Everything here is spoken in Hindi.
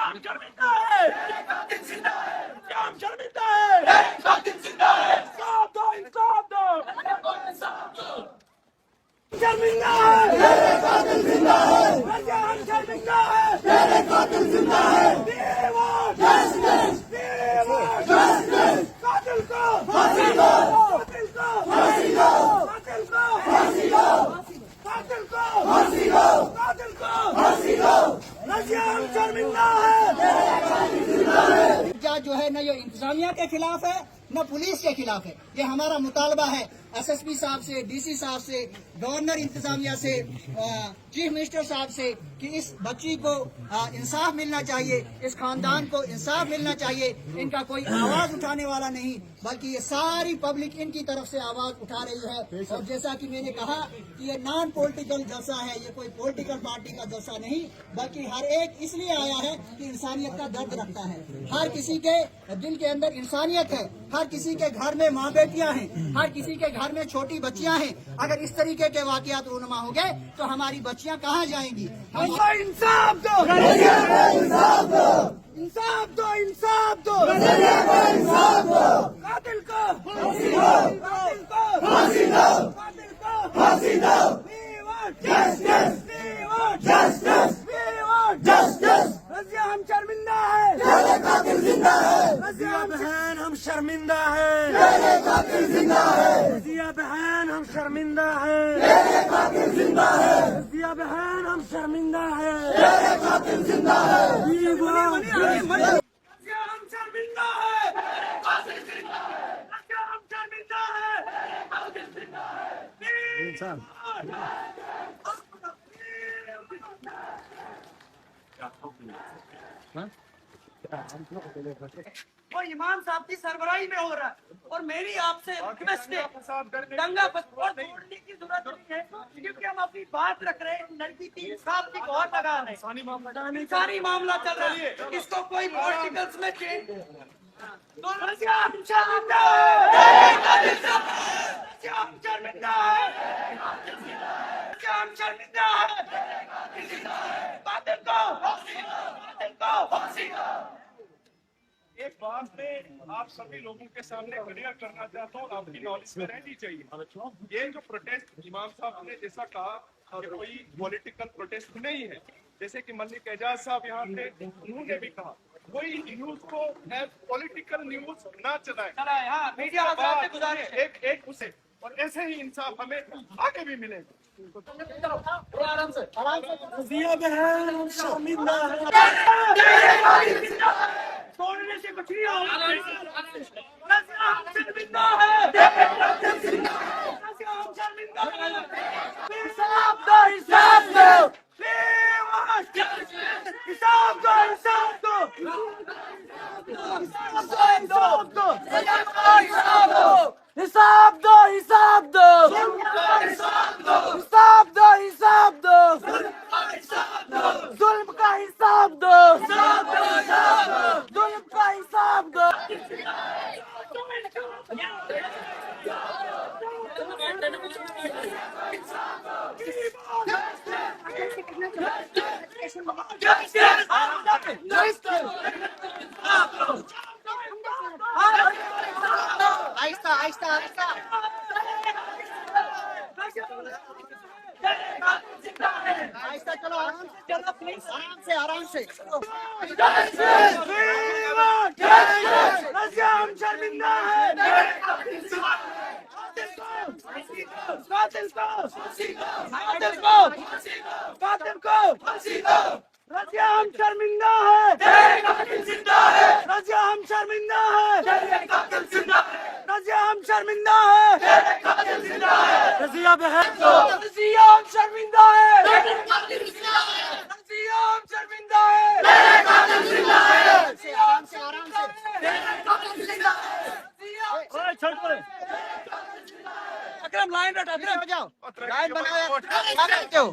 हम शर्मिंदा है, हम शर्मिंदा है, इंसाफ दो, इंसाफ दो, शर्मिंदा है, तेरे कातिल जिंदा है, हम शर्मिंदा है, तेरे कातिल जिंदा है, जस्टिस, जस्टिस, कातिल को फांसी दो, कातिल को फांसी दो, कातिल को फांसी दो, कातिल को फांसी दो, कातिल को फांसी दो, रजिया हम शर्मिंदा है, तेरे कातिल जिंदा है। जो है न ये इंतजामिया के खिलाफ है न पुलिस के खिलाफ है। ये हमारा मुतालबा है एसएसपी साहब से, डीसी साहब से, गवर्नर इंतजामिया से, चीफ मिनिस्टर साहब से कि इस बच्ची को इंसाफ मिलना चाहिए, इस खानदान को इंसाफ मिलना चाहिए। इनका कोई आवाज उठाने वाला नहीं बल्कि ये सारी पब्लिक इनकी तरफ से आवाज उठा रही है। और जैसा कि मैंने कहा कि ये नॉन पॉलिटिकल जलसा है, ये कोई पॉलिटिकल पार्टी का जलसा नहीं बल्कि हर एक इसलिए आया है कि इंसानियत का दर्द रखता है। हर किसी के दिल के अंदर इंसानियत है, हर किसी के घर में माँ बेटियां हैं, हर किसी के घर में छोटी बच्चियां हैं। अगर इस तरीके के वाकयात रूनुमा हो गए तो हमारी बच्चियां कहाँ जाएंगी? इंसाफ दो, इंसाफ दो, इंसाफ दो, इंसाफ दो, इंसाफ दो, कातिल को फांसी दो, कातिल को फांसी दो, कातिल को फांसी दो, जस्टिस, जस्टिस, जस्टिस, रजिया हम शर्मिंदा है, तेरे कातिल जिंदा है, रजिया बहन हम शर्मिंदा है, तेरे कातिल जिंदा है, रजिया बहन हम शर्मिंदा है, तेरे कातिल जिंदा है, रजिया बहन हम शर्मिंदा है, तेरे कातिल जिंदा है, रजिया हम शर्मिंदा है, तेरे कातिल जिंदा है, रजिया हम शर्मिंदा है, तेरे कातिल जिंदा है, इंसान वो इमाम साहब की सरबराही में हो रहा है और मेरी आपसे रिक्वेस्ट है दंगा फसाद तोड़ने की जरूरत नहीं है क्योंकि हम अपनी बात रख रहे हैं। लड़की की इंसाफ की गुहार लगा रहे हैं, इंसानी मामला चल रहा है, इसको कोई पॉलिटिकल्स में चेंज एक बात मैं आप सभी लोगों के सामने क्लियर करना चाहता हूँ, आपकी नॉलेज में रहनी चाहिए। ये जो प्रोटेस्ट इमाम साहब ने जैसा कहा कोई पॉलिटिकल प्रोटेस्ट नहीं है, जैसे कि मलिक एजाज साहब यहाँ थे, उन्होंने भी कहा कोई न्यूज को एज पॉलिटिकल न्यूज ना चलाए। मीडिया एक उसे और ऐसे ही इंसाफ हमें आगे भी मिलेगा। आराम से तोड़ने से कुछ नहीं होगा। शर्मिंदा है, शर्मिंदा है, इंसाफ दो, इंसाफ दो, इंसाफ दो, इंसाफ दो, इंसाफ दो, इंसाफ दो, इंसाफ दो, इंसाफ दो, जुल्म का इंसाफ दो, जुल्म का इंसाफ दो। आहिस्ता आहिस्ता आहिस्ता आहिस्ता चलो, आराम से चलो प्लीज, आराम से आराम से। हम शर्मिंदा है, कातिल को फांसी दो, रजिया हम शर्मिंदा है, तेरे कातिल जिंदा है, रजिया हम शर्मिंदा है, तेरे कातिल जिंदा है, रजिया हम शर्मिंदा है, तेरे कातिल जिंदा है, रजिया बहन को रजिया हम शर्मिंदा है, तेरे कातिल जिंदा है, रजिया हम शर्मिंदा है, तेरे कातिल जिंदा है, आराम से आराम से। तेरे कातिल जिंदा है, अकरम लाइन रट, हो जाओ, लाइन बनाओ, क्या करते हो?